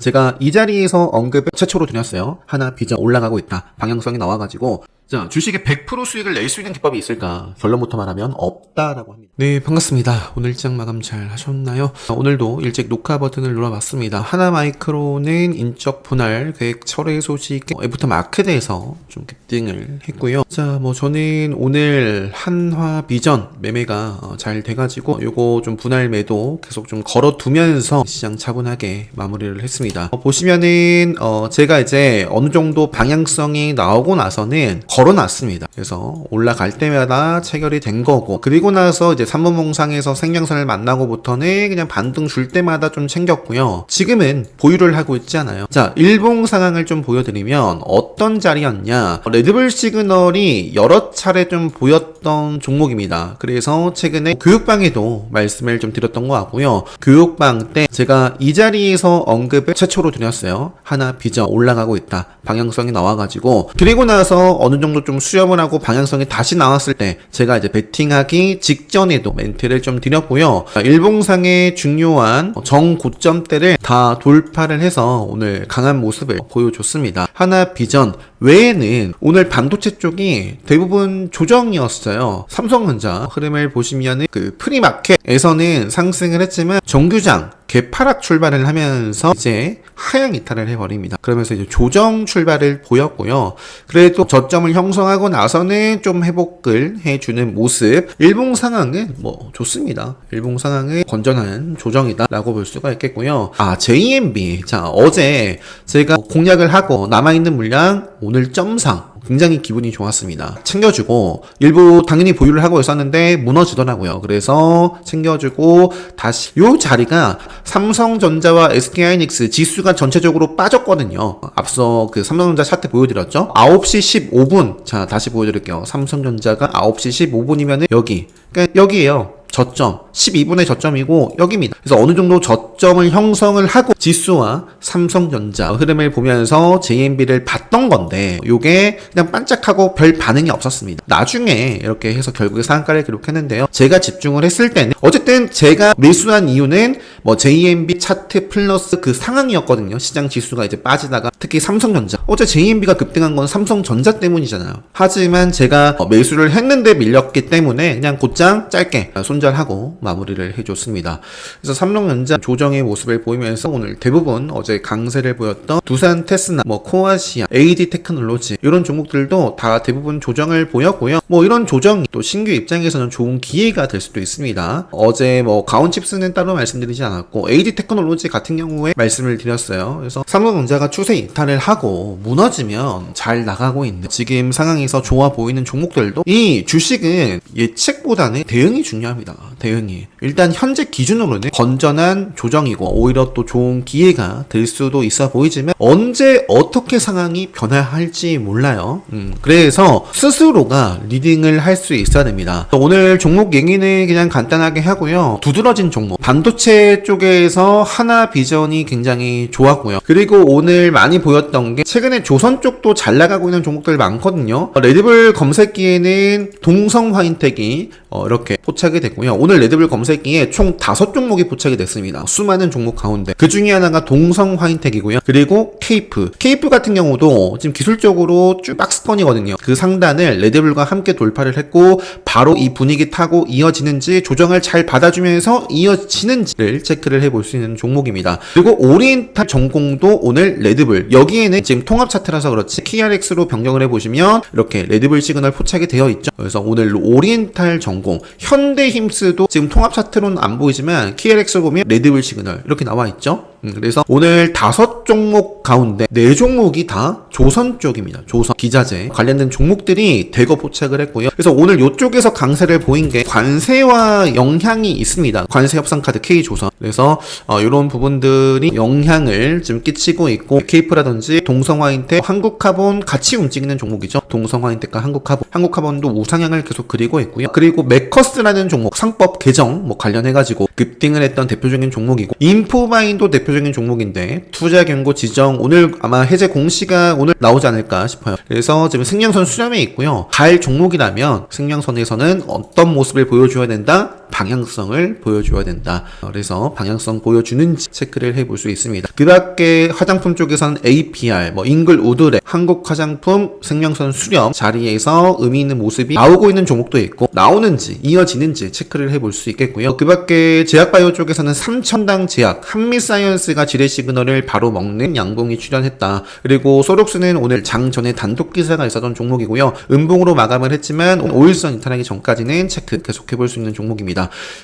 제가 이 자리에서 언급을 최초로 드렸어요. 하나 비전 올라가고 있다. 방향성이 나와가지고 자, 주식의 100% 수익을 낼 수 있는 기법이 있을까? 결론부터 말하면 없다라고 합니다. 네, 반갑습니다. 오늘 일정 마감 잘 하셨나요? 오늘도 일찍 녹화 버튼을 눌러봤습니다. 하나마이크로는 인적 분할 계획 철회 소식 애프터마켓에서 좀 급등을 했고요. 자, 저는 오늘 한화비전 매매가 잘 돼가지고 요거 좀 분할 매도 계속 좀 걸어두면서 시장 차분하게 마무리를 했습니다. 보시면은 제가 이제 어느 정도 방향성이 나오고 나서는 걸어놨습니다. 그래서 올라갈 때마다 체결이 된 거고, 그리고 나서 이제 삼분봉상에서 생명선을 만나고부터는 그냥 반등 줄 때마다 좀 챙겼고요. 지금은 보유를 하고 있지 않아요. 자, 일봉 상황을 좀 보여드리면 어떤 자리였냐, 레드불 시그널이 여러 차례 좀 보였던 종목입니다. 그래서 최근에 교육방에도 말씀을 좀 드렸던 것 같고요. 교육방 때 제가 이 자리에서 언급을 최초로 드렸어요. 하나 비전 올라가고 있다. 방향성이 나와가지고, 그리고 나서 어느 정도 좀 수렴을 하고 방향성이 다시 나왔을 때 제가 이제 베팅하기 직전에도 멘트를 좀 드렸고요. 일봉상의 중요한 정고점대를 다 돌파를 해서 오늘 강한 모습을 보여줬습니다. 하나 비전 외에는 오늘 반도체 쪽이 대부분 조정이었어요. 삼성전자 흐름을 보시면은 그 프리마켓에서는 상승을 했지만 정규장 개파락 출발을 하면서 이제 하향 이탈을 해버립니다. 그러면서 이제 조정 출발을 보였고요. 그래도 저점을 형성하고 나서는 좀 회복을 해주는 모습. 일봉 상황은 좋습니다. 일봉 상황은 건전한 조정이다라고 볼 수가 있겠고요. JMB. 자, 어제 제가 공략을 하고 남아있는 물량 오늘 점상 굉장히 기분이 좋았습니다. 챙겨주고, 일부 당연히 보유를 하고 있었는데 무너지더라고요. 그래서 챙겨주고 다시 요 자리가 삼성전자와 SK하이닉스 지수가 전체적으로 빠졌거든요. 앞서 그 삼성전자 차트 보여드렸죠. 9시 15분 자, 다시 보여드릴게요. 삼성전자가 9시 15분이면은 그러니까 여기에요. 저점 12분의 저점이고 여기입니다. 그래서 어느 정도 저점을 형성을 하고 지수와 삼성전자 흐름을 보면서 JMB를 봤던 건데 요게 그냥 반짝하고 별 반응이 없었습니다. 나중에 이렇게 해서 결국에 상한가를 기록했는데요. 제가 집중을 했을 때는 어쨌든 제가 매수한 이유는 JMB 차트 플러스 그 상황이었거든요. 시장 지수가 이제 빠지다가 특히 삼성전자, 어제 JMB가 급등한 건 삼성전자 때문이잖아요. 하지만 제가 매수를 했는데 밀렸기 때문에 그냥 곧장 짧게 손절하고 마무리를 해줬습니다. 그래서 삼성전자 조정의 모습을 보이면서 오늘 대부분 어제 강세를 보였던 두산 테스나, 코아시아, AD 테크놀로지 이런 종목들도 다 대부분 조정을 보였고요. 이런 조정이 또 신규 입장에서는 좋은 기회가 될 수도 있습니다. 어제 가온칩스는 따로 말씀드리지 않았고 AD 테크놀로지 같은 경우에 말씀을 드렸어요. 그래서 삼성전자가 추세 이탈을 하고 무너지면 잘 나가고 있는 지금 상황에서 좋아 보이는 종목들도 이 주식은 예측보다는 대응이 중요합니다. 대응이 일단 현재 기준으로는 건전한 조정이고 오히려 또 좋은 기회가 될 수도 있어 보이지만 언제 어떻게 상황이 변화할지 몰라요. 그래서 스스로가 리딩을 할 수 있어야 됩니다. 오늘 종목 얘기는 그냥 간단하게 하고요. 두드러진 종목 반도체 쪽에서 하나비전이 굉장히 좋았고요. 그리고 오늘 많이 보였던 게 최근에 조선 쪽도 잘 나가고 있는 종목들 많거든요. 레드불 검색기에는 동성화인텍이 이렇게 포착이 됐고요. 오늘 레드불 검색기에 총 5종목이 포착이 됐습니다. 수많은 종목 가운데 그 중에 하나가 동성화인텍이고요. 그리고 케이프 같은 경우도 지금 기술적으로 쭉 박스권이거든요. 그 상단을 레드불과 함께 돌파를 했고 바로 이 분위기 타고 이어지는지 조정을 잘 받아주면서 이어지는지를 체크를 해볼 수 있는 종목입니다. 그리고 오리엔탈 전공도 오늘 레드불, 여기에는 지금 통합 차트라서 그렇지 KRX로 변경을 해보시면 이렇게 레드불 시그널 포착이 되어 있죠. 그래서 오늘 오리엔탈 전공, 현대힘스도 지금 통합 차트로는 안 보이지만 KRX 보면 레드불 시그널 이렇게 나와 있죠. 그래서 오늘 5종목 가운데 4종목이 다 조선 쪽입니다. 조선, 기자재 관련된 종목들이 대거 포착을 했고요. 그래서 오늘 이쪽에서 강세를 보인 게 관세와 영향이 있습니다. 관세 협상 카드 K조선. 그래서 이런 부분들이 영향을 좀 끼치고 있고, 케이프라든지 동성화인텍, 한국카본 같이 움직이는 종목이죠. 동성화인텍과 한국카본도 우상향을 계속 그리고 있고요. 그리고 메커스라는 종목 상법 개정 관련해가지고 급등을 했던 대표적인 종목이고, 인포바인도 대표 대표적인 종목인데 투자 경고 지정 오늘 아마 해제 공시가 오늘 나오지 않을까 싶어요. 그래서 지금 생명선 수렴에 있고요. 갈 종목이라면 생명선에서는 어떤 모습을 보여줘야 된다? 방향성을 보여줘야 된다. 그래서 방향성 보여주는지 체크를 해볼 수 있습니다. 그 밖에 화장품 쪽에서는 APR, 잉글 우드랩, 한국 화장품, 생명선 수렴 자리에서 의미 있는 모습이 나오고 있는 종목도 있고 나오는지 이어지는지 체크를 해볼 수 있겠고요. 그 밖에 제약바이오 쪽에서는 삼천당 제약, 한미사이언스가 지뢰 시그널을 바로 먹는 양봉이 출현했다. 그리고 소록스는 오늘 장 전에 단독 기사가 있었던 종목이고요. 음봉으로 마감을 했지만 5일선 이탈하기 전까지는 체크 계속해볼 수 있는 종목입니다.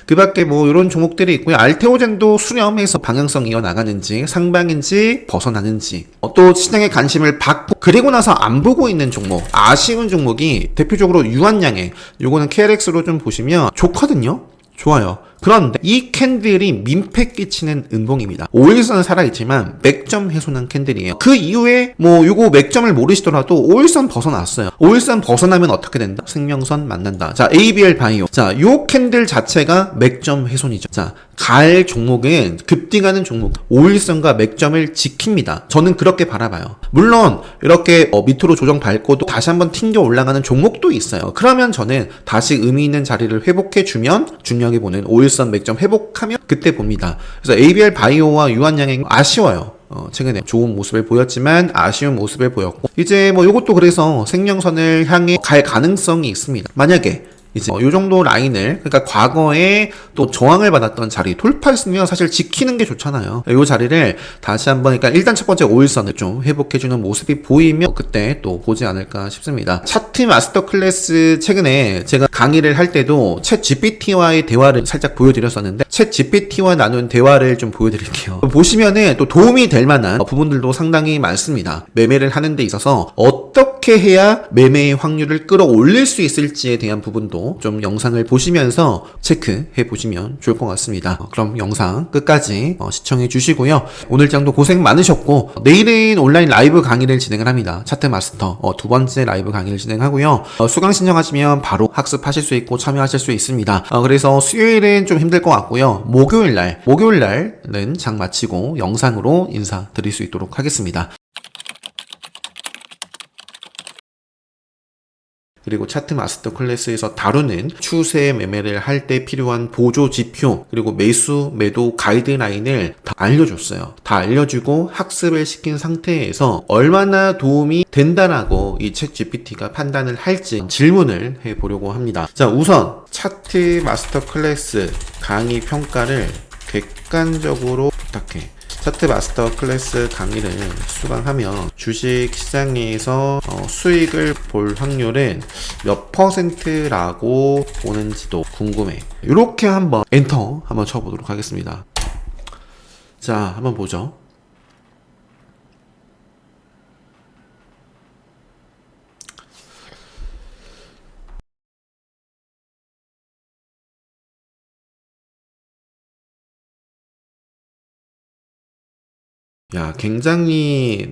그 밖에 이런 종목들이 있고요. 알테오젠도 수렴해서 방향성 이어나가는지 상방인지 벗어나는지 또 시장의 관심을 받고 그리고 나서 안 보고 있는 종목 아쉬운 종목이 대표적으로 유한양행 요거는 KLX로 좀 보시면 좋거든요. 좋아요. 그런데 이 캔들이 민폐 끼치는 음봉입니다. 5일선은 살아있지만 맥점 훼손한 캔들이에요. 그 이후에 요거 맥점을 모르시더라도 5일선 벗어났어요. 5일선 벗어나면 어떻게 된다? 생명선 만난다. 자, ABL 바이오. 자, 요 캔들 자체가 맥점 훼손이죠. 자, 갈 종목은 급등하는 종목 5일선과 맥점을 지킵니다. 저는 그렇게 바라봐요. 물론 이렇게 밑으로 조정 밟고도 다시 한번 튕겨 올라가는 종목도 있어요. 그러면 저는 다시 의미 있는 자리를 회복해주면 중요하게 보는 5일선 맥점 회복하면 그때 봅니다. 그래서 ABL 바이오와 유한양행 아쉬워요. 최근에 좋은 모습을 보였지만 아쉬운 모습을 보였고 이제 요것도 그래서 생명선을 향해 갈 가능성이 있습니다. 만약에 이제 요 정도 라인을 그러니까 과거에 또 저항을 받았던 자리 돌파했으면 사실 지키는 게 좋잖아요. 요 자리를 다시 한번 그러니까 일단 첫 번째 5일선을 좀 회복해주는 모습이 보이면 그때 또 보지 않을까 싶습니다. 차트 마스터 클래스 최근에 제가 강의를 할 때도 챗 GPT와의 대화를 살짝 보여드렸었는데 챗 GPT와 나눈 대화를 좀 보여드릴게요. 보시면은 또 도움이 될 만한 부분들도 상당히 많습니다. 매매를 하는 데 있어서 어떻게 해야 매매의 확률을 끌어올릴 수 있을지에 대한 부분도 좀 영상을 보시면서 체크해 보시면 좋을 것 같습니다. 그럼 영상 끝까지 시청해 주시고요. 오늘 장도 고생 많으셨고 내일은 온라인 라이브 강의를 진행을 합니다. 차트 마스터 두 번째 라이브 강의를 진행하고요. 수강 신청하시면 바로 학습하실 수 있고 참여하실 수 있습니다. 그래서 수요일은 좀 힘들 것 같고요. 목요일날은 장 마치고 영상으로 인사드릴 수 있도록 하겠습니다. 그리고 차트 마스터 클래스에서 다루는 추세 매매를 할 때 필요한 보조 지표 그리고 매수 매도 가이드라인을 다 알려줬어요. 다 알려주고 학습을 시킨 상태에서 얼마나 도움이 된다라고 이 챗 GPT가 판단을 할지 질문을 해보려고 합니다. 자, 우선 차트 마스터 클래스 강의 평가를 객관적으로 부탁해. 차트 마스터 클래스 강의를 수강하면 주식 시장에서 수익을 볼 확률은 몇 %라고 보는지도 궁금해. 이렇게 한번 엔터 한번 쳐보도록 하겠습니다. 자, 한번 보죠. 야, 굉장히,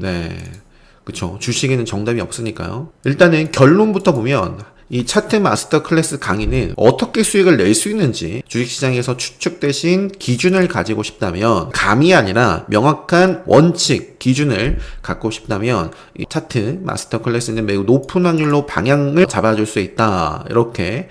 그쵸. 주식에는 정답이 없으니까요. 일단은 결론부터 보면, 이 차트 마스터 클래스 강의는 어떻게 수익을 낼 수 있는지 주식시장에서 추측 대신 기준을 가지고 싶다면 감이 아니라 명확한 원칙, 기준을 갖고 싶다면 이 차트 마스터 클래스는 매우 높은 확률로 방향을 잡아줄 수 있다. 이렇게.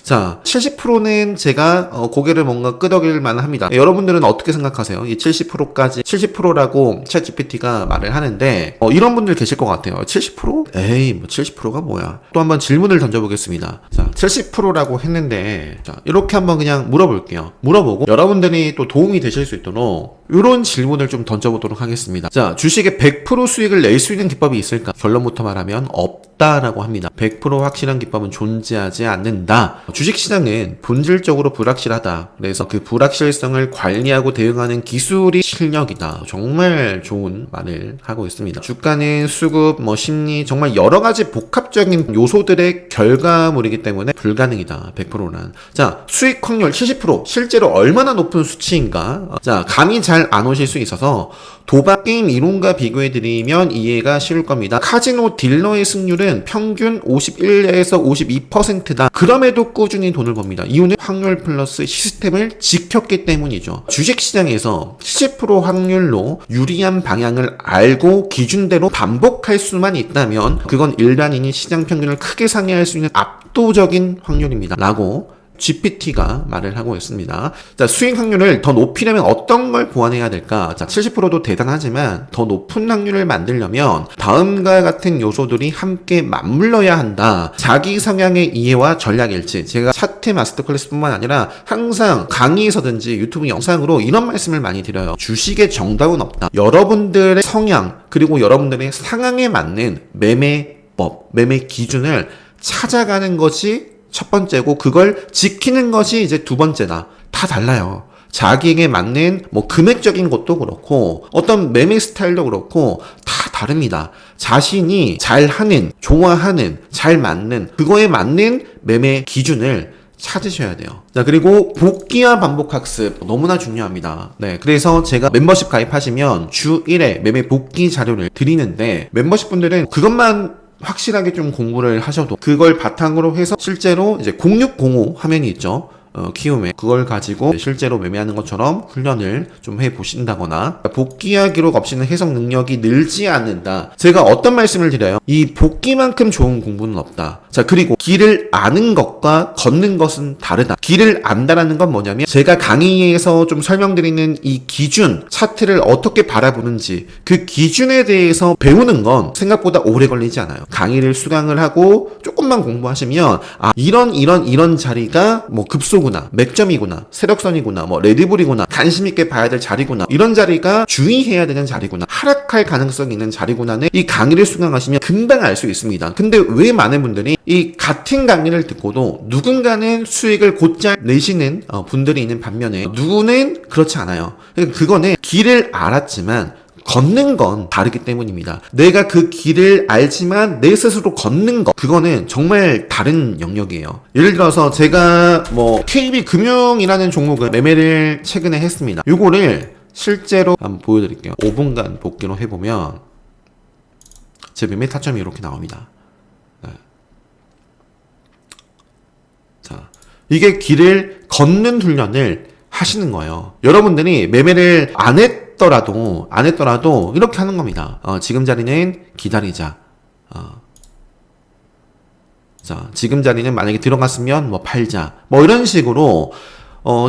자, 70%는 제가 고개를 뭔가 끄덕일 만합니다. 여러분들은 어떻게 생각하세요? 이 70%까지 70%라고 챗 GPT가 말을 하는데 이런 분들 계실 것 같아요. 70%? 에이, 70%가 뭐야? 또 한번 질문을 던져보겠습니다. 자, 70%라고 했는데 자, 이렇게 한번 그냥 물어볼게요. 물어보고 여러분들이 또 도움이 되실 수 있도록 이런 질문을 좀 던져보도록 하겠습니다. 자, 주식에 100% 수익을 낼 수 있는 기법이 있을까? 결론부터 말하면 없다라고 합니다. 100% 확실한 기법은 존재하지 않는다. 주식시장은 본질적으로 불확실하다. 그래서 그 불확실성을 관리하고 대응하는 기술이 실력이다. 정말 좋은 말을 하고 있습니다. 주가는 수급, 심리 정말 여러 가지 복합적인 요소들의 결과물이기 때문에 불가능이다. 100%란. 자, 수익 확률 70% 실제로 얼마나 높은 수치인가? 자, 감이 잘 안 오실 수 있어서 도박 게임 이론과 비교해드리면 이해가 쉬울 겁니다. 카지노 딜러의 승률은 확률은 평균 51에서 52%다. 그럼에도 꾸준히 돈을 법니다. 이유는 확률 플러스 시스템을 지켰기 때문이죠. 주식시장에서 70% 확률로 유리한 방향을 알고 기준대로 반복할 수만 있다면 그건 일반인이 시장 평균을 크게 상회할 수 있는 압도적인 확률입니다. 라고 GPT가 말을 하고 있습니다. 자, 수익 확률을 더 높이려면 어떤 걸 보완해야 될까? 자, 70%도 대단하지만 더 높은 확률을 만들려면 다음과 같은 요소들이 함께 맞물려야 한다. 자기 성향의 이해와 전략 일치. 제가 차트 마스터 클래스뿐만 아니라 항상 강의에서든지 유튜브 영상으로 이런 말씀을 많이 드려요. 주식의 정답은 없다. 여러분들의 성향 그리고 여러분들의 상황에 맞는 매매법, 매매 기준을 찾아가는 것이 첫 번째고 그걸 지키는 것이 이제 두 번째다. 다 달라요. 자기에게 맞는 뭐 금액적인 것도 그렇고 어떤 매매 스타일도 그렇고 다 다릅니다. 자신이 잘하는, 좋아하는, 잘 맞는 그거에 맞는 매매 기준을 찾으셔야 돼요. 자, 그리고 복귀와 반복 학습 너무나 중요합니다. 네, 그래서 제가 멤버십 가입하시면 주 1회 매매 복귀 자료를 드리는데 멤버십 분들은 그것만 확실하게 좀 공부를 하셔도 그걸 바탕으로 해서 실제로 이제 0605 화면이 있죠. 키움에 그걸 가지고 실제로 매매하는 것처럼 훈련을 좀 해보신다거나 복귀와 기록 없이는 해석 능력이 늘지 않는다. 제가 어떤 말씀을 드려요? 이 복귀만큼 좋은 공부는 없다. 자, 그리고 길을 아는 것과 걷는 것은 다르다. 길을 안다라는 건 뭐냐면 제가 강의에서 좀 설명드리는 이 기준, 차트를 어떻게 바라보는지 그 기준에 대해서 배우는 건 생각보다 오래 걸리지 않아요. 강의를 수강을 하고 조금만 공부하시면 이런 자리가 뭐 급속 맥점이구나, 세력선이구나, 뭐 레드불이구나, 관심 있게 봐야 될 자리구나, 이런 자리가 주의해야 되는 자리구나, 하락할 가능성이 있는 자리구나는 이 강의를 수강하시면 금방 알 수 있습니다. 근데 왜 많은 분들이 이 같은 강의를 듣고도 누군가는 수익을 곧잘 내시는 분들이 있는 반면에 누구는 그렇지 않아요. 그거는 길을 알았지만 걷는 건 다르기 때문입니다. 내가 그 길을 알지만 내 스스로 걷는 것, 그거는 정말 다른 영역이에요. 예를 들어서 제가 뭐 KB금융이라는 종목을 매매를 최근에 했습니다. 요거를 실제로 한번 보여드릴게요. 5분간 복귀로 해보면 제 매매 타점이 이렇게 나옵니다. 네. 자, 이게 길을 걷는 훈련을 하시는 거예요. 여러분들이 매매를 안 했더라도 이렇게 하는 겁니다. 지금 자리는 기다리자. 자, 지금 자리는 만약에 들어갔으면 뭐 팔자. 뭐 이런 식으로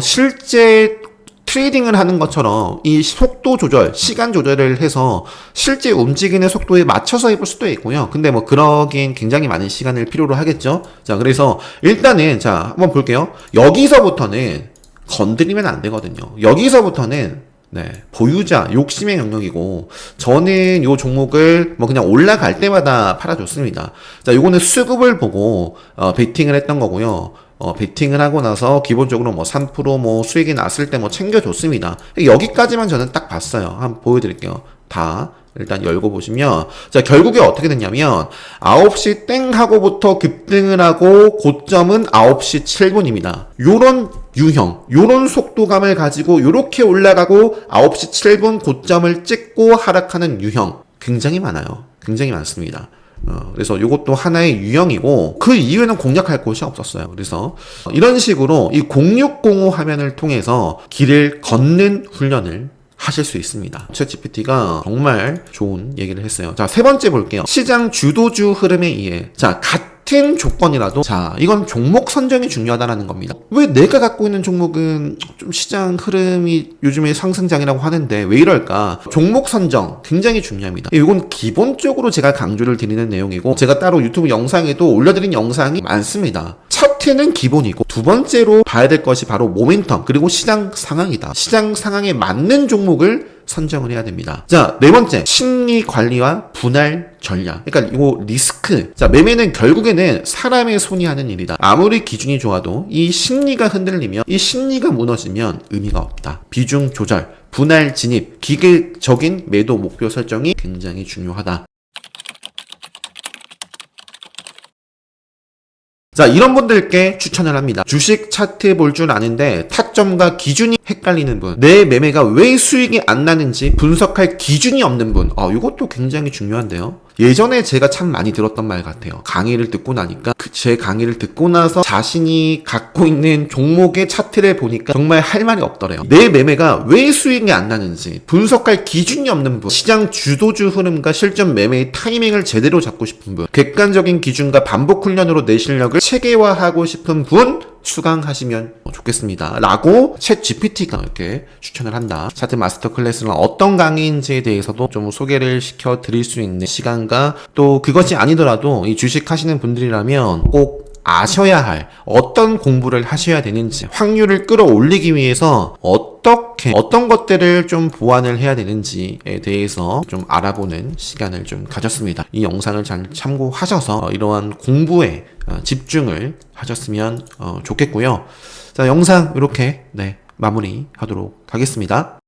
실제 트레이딩을 하는 것처럼 이 속도 조절, 시간 조절을 해서 실제 움직이는 속도에 맞춰서 해볼 수도 있고요. 근데 뭐 그러긴 굉장히 많은 시간을 필요로 하겠죠. 자, 그래서 일단은 자, 한번 볼게요. 여기서부터는 건드리면 안 되거든요. 여기서부터는 보유자 욕심의 영역이고 저는 요 종목을 뭐 그냥 올라갈 때마다 팔아줬습니다. 자, 요거는 수급을 보고 베팅을 했던 거고요. 베팅을 하고 나서 기본적으로 뭐 3% 뭐 수익이 났을 때 뭐 챙겨줬습니다. 여기까지만 저는 딱 봤어요. 한번 보여드릴게요. 다 일단 열고 보시면 자, 결국에 어떻게 됐냐면 9시 땡 하고부터 급등을 하고 고점은 9시 7분입니다. 요런 유형, 요런 속도감을 가지고 요렇게 올라가고 9시 7분 고점을 찍고 하락하는 유형 굉장히 많아요. 굉장히 많습니다. 그래서 요것도 하나의 유형이고 그 이후에는 공략할 곳이 없었어요. 그래서 이런 식으로 이 0605 화면을 통해서 길을 걷는 훈련을 하실 수 있습니다. 챗GPT가 정말 좋은 얘기를 했어요. 자, 세 번째 볼게요. 시장 주도주 흐름에 의해 자, 같은 조건이라도 자, 이건 종목 선정이 중요하다는 겁니다. 왜 내가 갖고 있는 종목은 좀 시장 흐름이 요즘에 상승장이라고 하는데 왜 이럴까? 종목 선정 굉장히 중요합니다. 이건 기본적으로 제가 강조를 드리는 내용이고 제가 따로 유튜브 영상에도 올려드린 영상이 많습니다. 차트는 기본이고 두 번째로 봐야 될 것이 바로 모멘텀 그리고 시장 상황이다. 시장 상황에 맞는 종목을 선정을 해야 됩니다. 자, 네 번째 심리 관리와 분할 전략. 그러니까 이거 리스크. 자, 매매는 결국에는 사람의 손이 하는 일이다. 아무리 기준이 좋아도 이 심리가 흔들리면 이 심리가 무너지면 의미가 없다. 비중 조절, 분할 진입, 기계적인 매도 목표 설정이 굉장히 중요하다. 자, 이런 분들께 추천을 합니다. 주식 차트 볼 줄 아는데 타점과 기준이 헷갈리는 분, 내 매매가 왜 수익이 안 나는지 분석할 기준이 없는 분, 이것도 굉장히 중요한데요. 예전에 제가 참 많이 들었던 말 같아요. 강의를 듣고 나니까 제 강의를 듣고 나서 자신이 갖고 있는 종목의 차트를 보니까 정말 할 말이 없더래요. 내 매매가 왜 수익이 안 나는지 분석할 기준이 없는 분, 시장 주도주 흐름과 실전 매매의 타이밍을 제대로 잡고 싶은 분, 객관적인 기준과 반복 훈련으로 내 실력을 체계화하고 싶은 분 수강하시면 좋겠습니다. 라고 챗 GPT가 이렇게 추천을 한다. 차트 마스터 클래스는 어떤 강의인지에 대해서도 좀 소개를 시켜 드릴 수 있는 시간과 또 그것이 아니더라도 이 주식 하시는 분들이라면 꼭 아셔야 할 어떤 공부를 하셔야 되는지, 확률을 끌어올리기 위해서 어떤 것들을 좀 보완을 해야 되는지에 대해서 좀 알아보는 시간을 좀 가졌습니다. 이 영상을 잘 참고하셔서 이러한 공부에 집중을 하셨으면 좋겠고요. 자, 영상 이렇게 마무리하도록 하겠습니다.